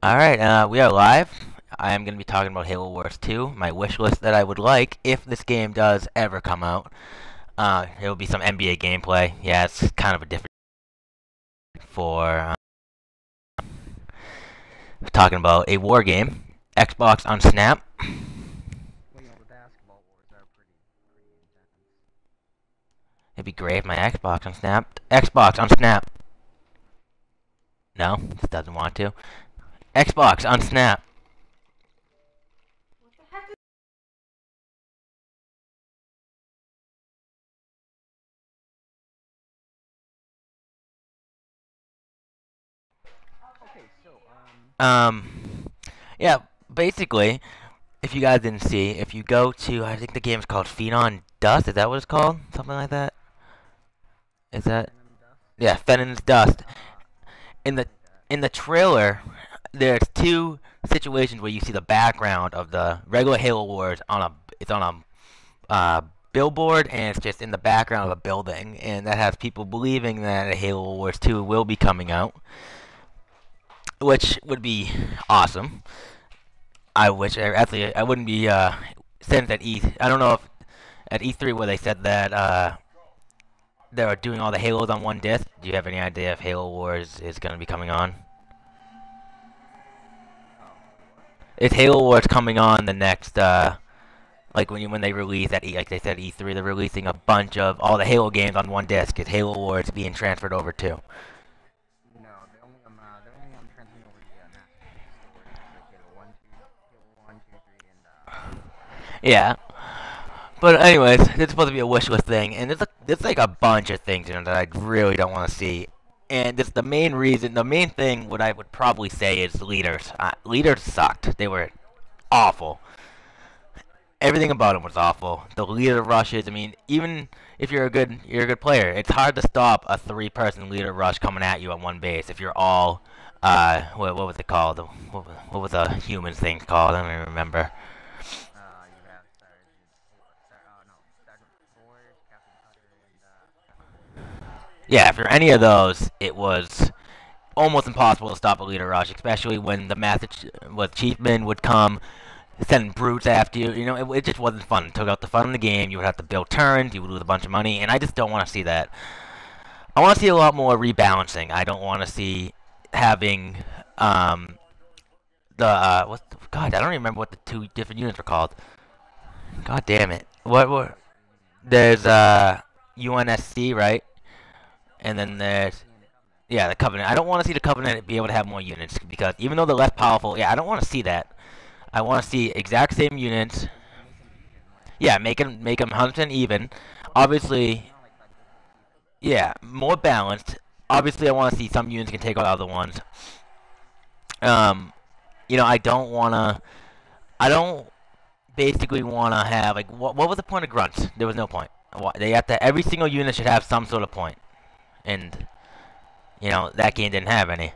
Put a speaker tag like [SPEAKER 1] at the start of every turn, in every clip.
[SPEAKER 1] Alright, we are live. I am going to be talking about Halo Wars 2, my wish list that I would like if this game does ever come out. It will be some NBA gameplay. Yeah, it's kind of a different for talking about a war game. Xbox on Snap. It'd be great if my Xbox on Snap. Xbox on Snap. No, it doesn't want to. Xbox on Snap. Yeah, basically, if you guys didn't see, if you go to, I think the game's called Feed on Dust, is that what it's called? Something like that? Is that? Yeah, Fennon's Dust. In the in the trailer, there's two situations where you see the background of the regular Halo Wars on a, it's on a billboard, and it's just in the background of a building, and that has people believing that Halo Wars 2 will be coming out, which would be awesome. I wish actually I wouldn't be since at E. I don't know if at E3 where they said that they are doing all the Halos on one disc. Do you have any idea if Halo Wars is going to be coming on? Is Halo Wars coming on the next like when they release at like they said E3, they're releasing a bunch of all the Halo games on one disc. Is Halo Wars being transferred over too? Yeah. But anyways, it's supposed to be a wish list thing, and there's like a bunch of things in it that I really don't want to see. And it's the main reason, the main thing, what I would probably say is leaders. Leaders sucked. They were awful. Everything about them was awful. The leader rushes. I mean, even if you're a good player. It's hard to stop a three-person leader rush coming at you on one base if you're all, what was it called? What was the humans thing called? I don't even remember. Yeah, for any of those, it was almost impossible to stop a leader rush, especially when the message was Chiefman would come, send brutes after you. You know, it just wasn't fun. It took out the fun of the game. You would have to build turns. You would lose a bunch of money, and I just don't want to see that. I want to see a lot more rebalancing. I don't want to see having God, I don't remember what the two different units were called. God damn it. What were there's UNSC, right? And then there's, yeah, the Covenant. I don't want to see the Covenant be able to have more units because even though they're less powerful, yeah, I don't want to see that. I want to see exact same units. Yeah, make them 100% even. Obviously, yeah, more balanced. Obviously, I want to see some units can take out other ones. Um, I don't want to. I don't basically want to have like what was the point of grunts? There was no point. They have to. Every single unit should have some sort of point, and that game didn't have any.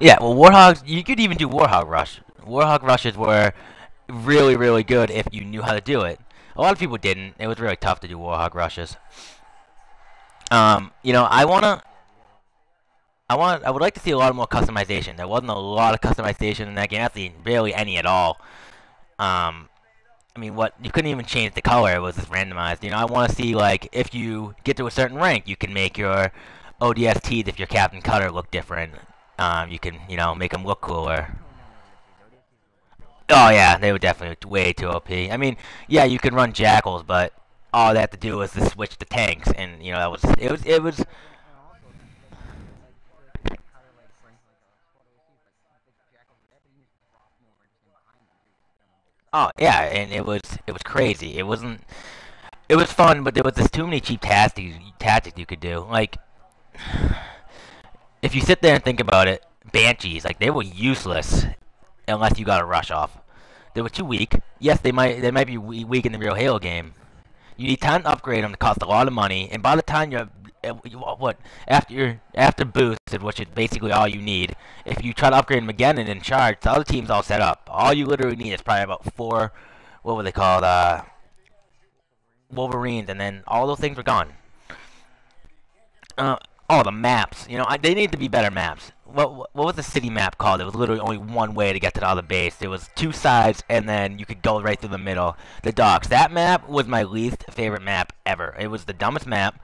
[SPEAKER 1] Yeah, well, Warhogs, you could even do Warhog Rush. Warhog Rushes were really, really good if you knew how to do it. A lot of people didn't. It was really tough to do Warhog Rushes. I would like to see a lot more customization. There wasn't a lot of customization in that game. Actually, barely any at all. I mean, you couldn't even change the color. It was just randomized. I want to see, like, if you get to a certain rank, you can make your ODSTs, if your Captain Cutter, look different. You can, make them look cooler. Oh yeah, they were definitely way too OP. I mean, yeah, you can run Jackals, but all they had to do was to switch to tanks, and it was. Oh yeah, and it was crazy. It wasn't. It was fun, but there was just too many cheap tactics you could do. Like, if you sit there and think about it, Banshees, like, they were useless unless you got a rush off. They were too weak. Yes, they might be weak in the real Halo game. You need time to upgrade them to cost a lot of money, and by the time you're what after boosted, which is basically all you need. If you try to upgrade them again and then charge, the other team's all set up. All you literally need is probably about 4, what were they called, Wolverines, and then all those things were gone. Oh, the maps. They need to be better maps. What was the city map called? It was literally only one way to get to the other base. There was 2 sides, and then you could go right through the middle. The docks. That map was my least favorite map ever. It was the dumbest map.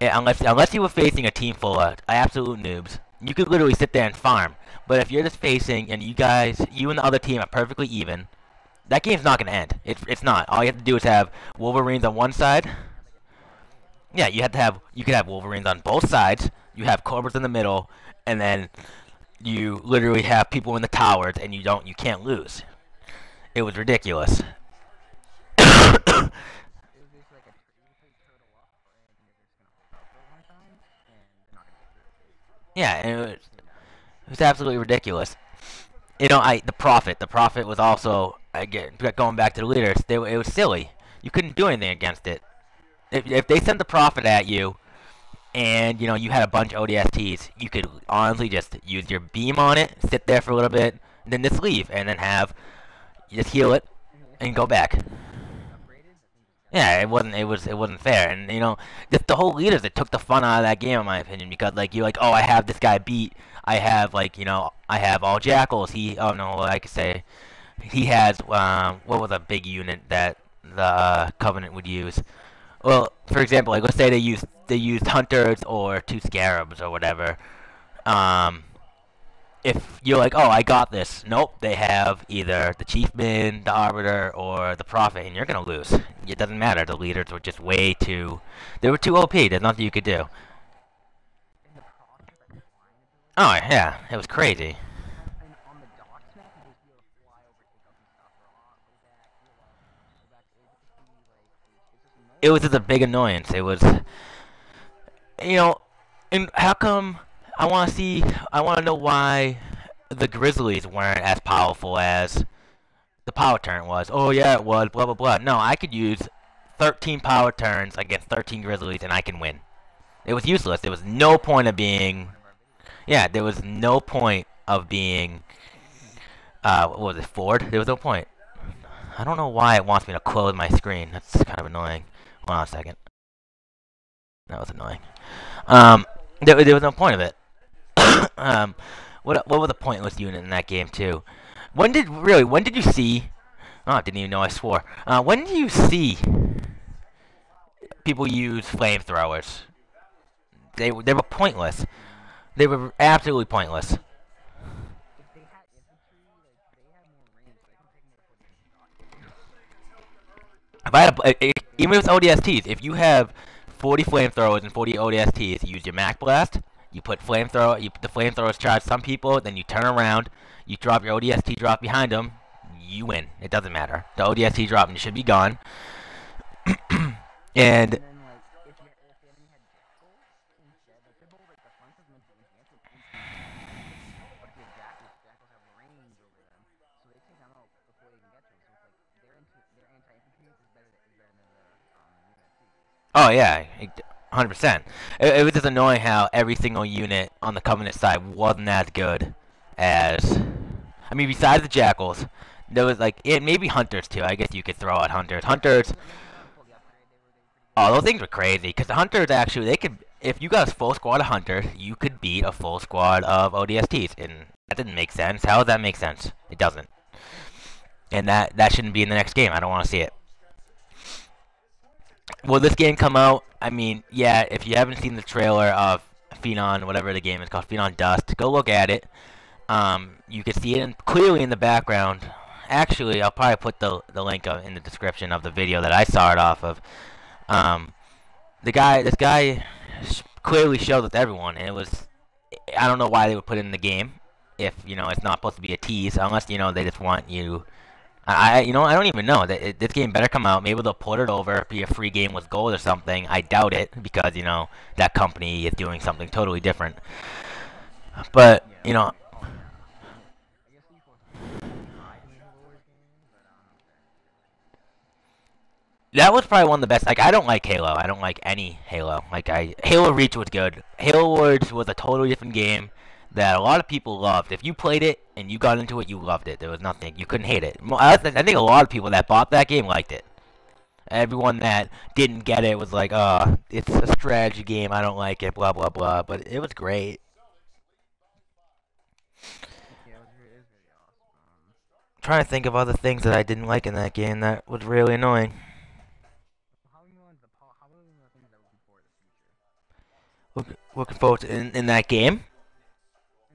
[SPEAKER 1] Unless you were facing a team full of absolute noobs, you could literally sit there and farm. But if you're just facing, and you and the other team are perfectly even, that game's not gonna end. It's not. All you have to do is have Wolverines on one side. Yeah, you could have Wolverines on both sides. You have Cobras in the middle, and then you literally have people in the towers, and you can't lose. It was ridiculous. Yeah, and it was absolutely ridiculous. The Prophet was also, again, going back to the leaders, it was silly. You couldn't do anything against it. If they sent the Prophet at you, and you had a bunch of ODSTs, you could honestly just use your beam on it, sit there for a little bit, and then just leave, and then you just heal it, and go back. Yeah, it wasn't fair, and just the whole leaders that took the fun out of that game, in my opinion, because you're like, oh, I have this guy beat, I have I have all jackals. Oh no, I could say he has what was a big unit that the Covenant would use. Well, for example, let's say they used hunters or 2 scarabs or whatever. If you're like, oh, I got this. Nope, they have either the Chiefman, the Arbiter, or the Prophet, and you're gonna lose. It doesn't matter. The leaders were just they were too OP. There's nothing you could do. Oh yeah, it was crazy. It was just a big annoyance. It was, and how come? I want to know why the Grizzlies weren't as powerful as the power turn was. Oh yeah, it was. Blah blah blah. No, I could use 13 power turns against 13 Grizzlies, and I can win. It was useless. There was no point of being. Yeah, there was no point of being. What was it, Ford? There was no point. I don't know why it wants me to close my screen. That's kind of annoying. Hold on a second. That was annoying. There was no point of it. What was a pointless unit in that game too? When did you see? Oh, I didn't even know I swore. When did you see people use flamethrowers? They were pointless. They were absolutely pointless. If I had even with ODSTs, if you have 40 flamethrowers and 40 ODSTs, you use your Mac Blast. You put the flamethrowers charge some people, then you turn around, you drop your ODST drop behind them, you win. It doesn't matter. The ODST drop should be gone. And oh yeah, 100%. It was just annoying how every single unit on the Covenant side wasn't as good as. I mean, besides the Jackals, there was maybe Hunters too. I guess you could throw out Hunters. Oh, those things were crazy. Because the Hunters actually, if you got a full squad of Hunters, you could beat a full squad of ODSTs, and that didn't make sense. How does that make sense? It doesn't. And that shouldn't be in the next game. I don't want to see it. Will this game come out? I mean, yeah, if you haven't seen the trailer of Phenon, whatever the game is called, Phenon Dust, go look at it. You can see it clearly in the background. Actually, I'll probably put the link in the description of the video that I saw it off of. This guy clearly showed with everyone, and it was. I don't know why they would put it in the game if it's not supposed to be a tease, unless they just want you. I don't even know. This game better come out. Maybe they'll port it over, be a free game with gold or something. I doubt it because that company is doing something totally different. But That was probably one of the best. Like, I don't like Halo. I don't like any Halo. Halo Reach was good. Halo Wars was a totally different game that a lot of people loved. If you played it and you got into it, you loved it. There was nothing you couldn't hate it. I think a lot of people that bought that game liked it. Everyone that didn't get it was like, "Oh, it's a strategy game. I don't like it." Blah blah blah. But it was great.
[SPEAKER 2] Yeah, it was really awesome.
[SPEAKER 1] I'm trying to think of other things that I didn't like in that game that was really annoying.
[SPEAKER 2] How many of the things that looking forward to the future?
[SPEAKER 1] Looking forward to in that game.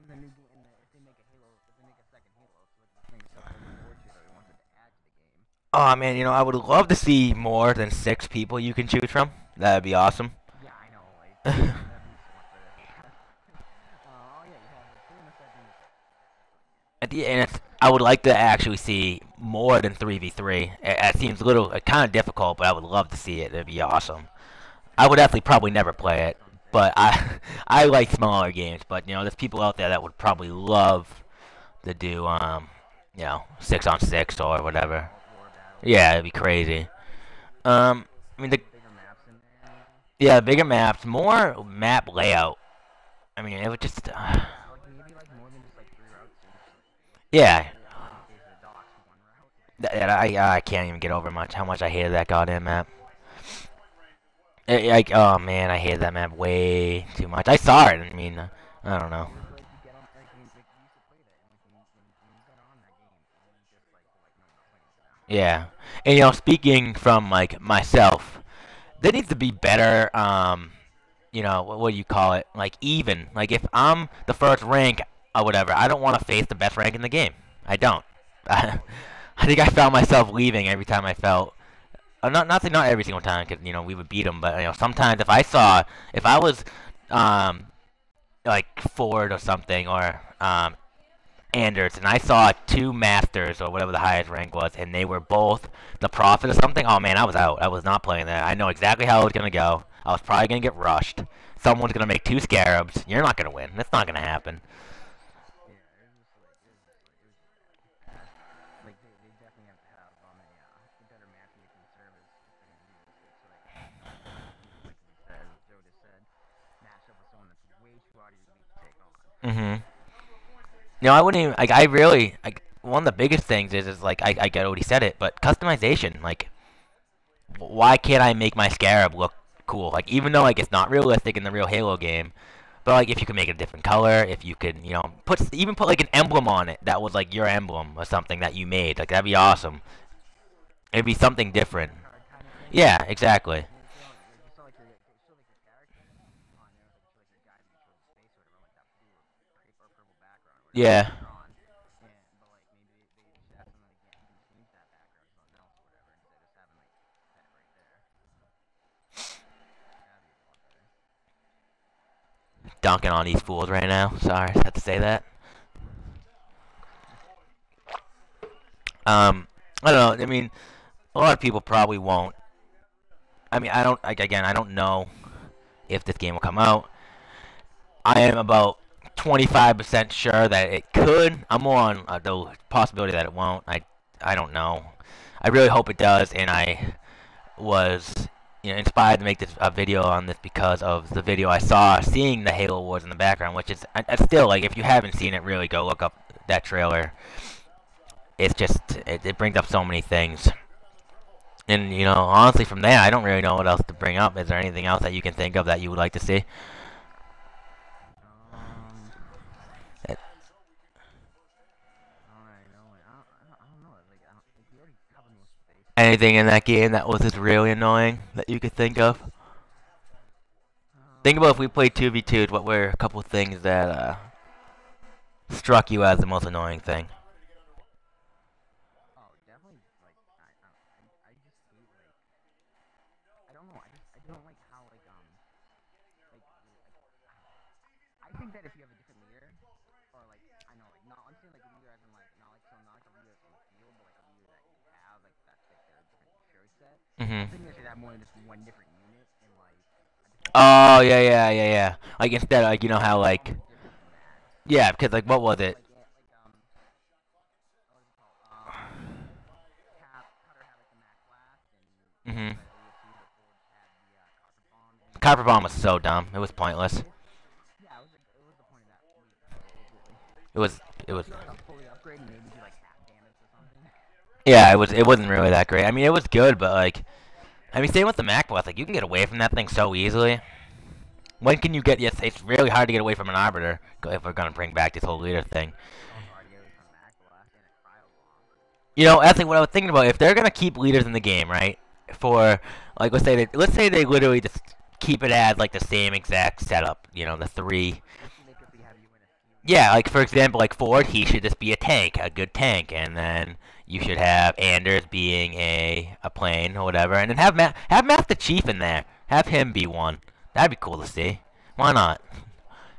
[SPEAKER 2] In the new game, if they make a Halo, if they make a second Halo, so like the thing is stuff looking forward to that they wanted to add to the game.
[SPEAKER 1] Oh man, I would love to see more than 6 people you can choose from. That'd be awesome.
[SPEAKER 2] Yeah, I know, like that'd be so much better. Oh yeah, you have the two in the second.
[SPEAKER 1] At the end, I would like to actually see more than 3v3. It seems a little kind of difficult, but I would love to see it. It'd be awesome. I would definitely probably never play it, but I like smaller games. But there's people out there that would probably love to do 6-on-6 or whatever. Yeah, it'd be crazy. I mean yeah, bigger maps, more map layout. I mean, it would just
[SPEAKER 2] Maybe like more than just like 3 routes.
[SPEAKER 1] yeah.
[SPEAKER 2] In case of the docks, one route.
[SPEAKER 1] I can't even get over how much I hated that goddamn map. Oh man, I hated that map way too much. I saw it. I mean, I don't know.
[SPEAKER 2] Like you get on, like we used to play that, and like when you got on that game, you just like no, I'm not playing this now.
[SPEAKER 1] Yeah, and speaking from like myself, there needs to be better. What do you call it? Like even. Like if I'm the first rank or whatever, I don't want to face the best rank in the game. I don't. I think I found myself leaving every time I felt. Not every single time, because we would beat them. But sometimes if I was like Ford or something or Anders, and I saw 2 masters or whatever the highest rank was, and they were both the prophet or something. Oh man, I was out. I was not playing that. I know exactly how it was gonna go. I was probably gonna get rushed. Someone's gonna make 2 scarabs. You're not gonna win. That's not gonna happen.
[SPEAKER 2] Yeah, like they definitely have to have a better matchmaking service if they're gonna do this. So like, like we said, Joe just said, match up with someone that's way too out of your league to take on.
[SPEAKER 1] Mhm. I wouldn't even like. I really like. One of the biggest things is like I get already said it, but customization. Like, why can't I make my scarab look cool? Like, even though like it's not realistic in the real Halo game, but like if you could make it a different color, if you could put like an emblem on it that was like your emblem or something that you made, like that'd be awesome. It'd be something different. Yeah, exactly. Yeah. Dunking on these fools right now. Sorry, I had to say that. I don't know. I mean, a lot of people probably won't. I mean, I don't. Like, again, I don't know if this game will come out. I am about 25% sure that it could. I'm more on the possibility that it won't. I don't know. I really hope it does, and I was inspired to make this a video on this because of the video I saw seeing the Halo Wars in the background, which is I still like. If you haven't seen it, really go look up that trailer. It's just it brings up so many things. And honestly, from there, I don't really know what else to bring up. Is there anything else that you can think of that you would like to see? Anything in that game that was just really annoying that you could think of? Think about if we played 2v2s, what were a couple things that struck you as the most annoying thing?
[SPEAKER 2] Oh, definitely. Like I just hate I don't know. I don't like how I think that if you have a different leader, or like I know like not I'm saying like a leader as in like not like so not like a leader that's in the field, but like a leader that you have like that's like their different shirt set. I
[SPEAKER 1] Mhm.
[SPEAKER 2] think they should have more than just one different unit and like a different
[SPEAKER 1] Oh yeah. Like instead, like how like
[SPEAKER 2] something different than that.
[SPEAKER 1] yeah, because like what was it?
[SPEAKER 2] Like yeah, what is it called? Cap Cutter had like the max blast and
[SPEAKER 1] Mm-hmm.
[SPEAKER 2] But you see the Forge had the carpet bomb in
[SPEAKER 1] Copper
[SPEAKER 2] there.
[SPEAKER 1] Bomb was so dumb. It was pointless.
[SPEAKER 2] Yeah, it was the point of that lead, basically.
[SPEAKER 1] It was. It was.
[SPEAKER 2] If you got fully upgraded, maybe do like half damage or something.
[SPEAKER 1] Yeah, it was. It wasn't really that great. I mean, it was good, but like, I mean, same with the Mac Boss. Like, you can get away from that thing so easily. When can you get? Yes, it's really hard to get away from an Arbiter if we're gonna bring back this whole leader thing.
[SPEAKER 2] It's also hard to get away from Mac Blast and a cryo bomb.
[SPEAKER 1] You know, that's like what I was thinking about. If they're gonna keep leaders in the game, right? For like, let's say they literally just keep it as like the same exact setup. You know, the three.
[SPEAKER 2] They could be have you win a few.
[SPEAKER 1] Yeah, like for example, like Ford, he should just be a tank, a good tank, and then you should have Anders being a plane or whatever, and then have Master Chief in there. Have him be one. That'd be cool to see. Why not?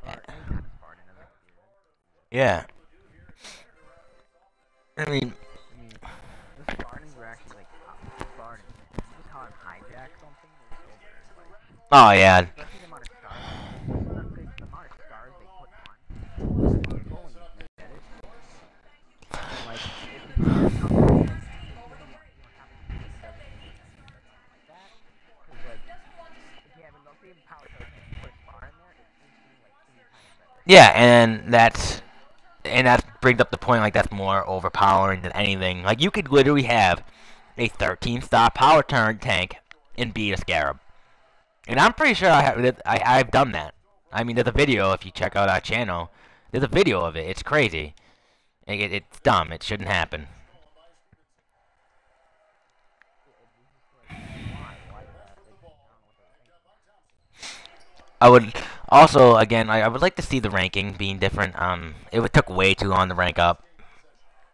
[SPEAKER 2] Or any kind of Spartan as a leader.
[SPEAKER 1] Yeah. I mean,
[SPEAKER 2] I mean, the Spartans were actually like Spartans. You just call them hijack something, it was over. Like,
[SPEAKER 1] oh yeah.
[SPEAKER 2] especially the amount of stars. The amount of stars they put on the vehicle when you get it. Like, if you have something like, you don't have a vehicle that doesn't need like that. Because, like, if you have a no-save power cell and you put a star in there, it's instantly like 3 times better.
[SPEAKER 1] Yeah, and that brings up the point. Like that's more overpowering than anything. Like you could literally have a 13-star power turn tank and beat a Scarab. And I'm pretty sure I've done that. I mean, there's a video if you check out our channel. There's a video of it. It's crazy. It's dumb. It shouldn't happen. I would also, again, I would like to see the ranking being different. It took way too long to rank up.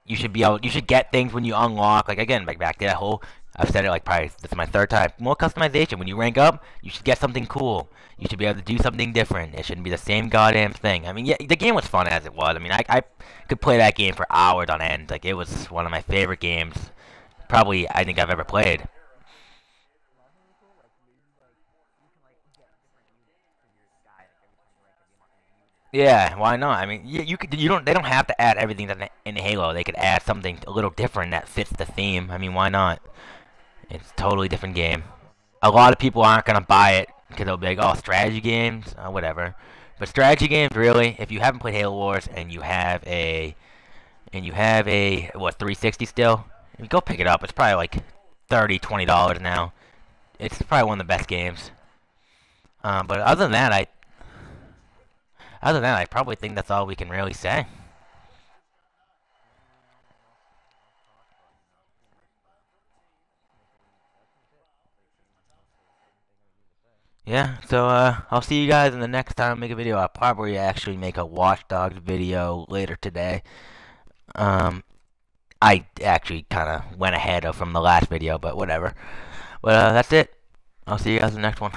[SPEAKER 1] You should be able, you should get things when you unlock. Like again, like back to that whole. I've said it like probably this is my 3rd time. More customization. When you rank up, you should get something cool. You should be able to do something different. It shouldn't be the same goddamn thing. I mean, yeah, the game was fun as it was. I mean, I could play that game for hours on end. Like it was one of my favorite games, probably I think I've ever played. Yeah, why not? I mean, you could. You don't. They don't have to add everything in Halo. They could add something a little different that fits the theme. I mean, why not? It's a totally different game. A lot of people aren't gonna buy it because they'll be like, "Oh, strategy games, whatever." But strategy games, really, if you haven't played Halo Wars and you have a what 360 still, go pick it up. It's probably like $30, $20 now. It's probably one of the best games. But other than that, I probably think that's all we can really say. Yeah, so I'll see you guys in the next time I make a video. I'll probably actually make a Watch Dogs video later today. I actually kind of went ahead from the last video, but whatever. But that's it. I'll see you guys in the next one.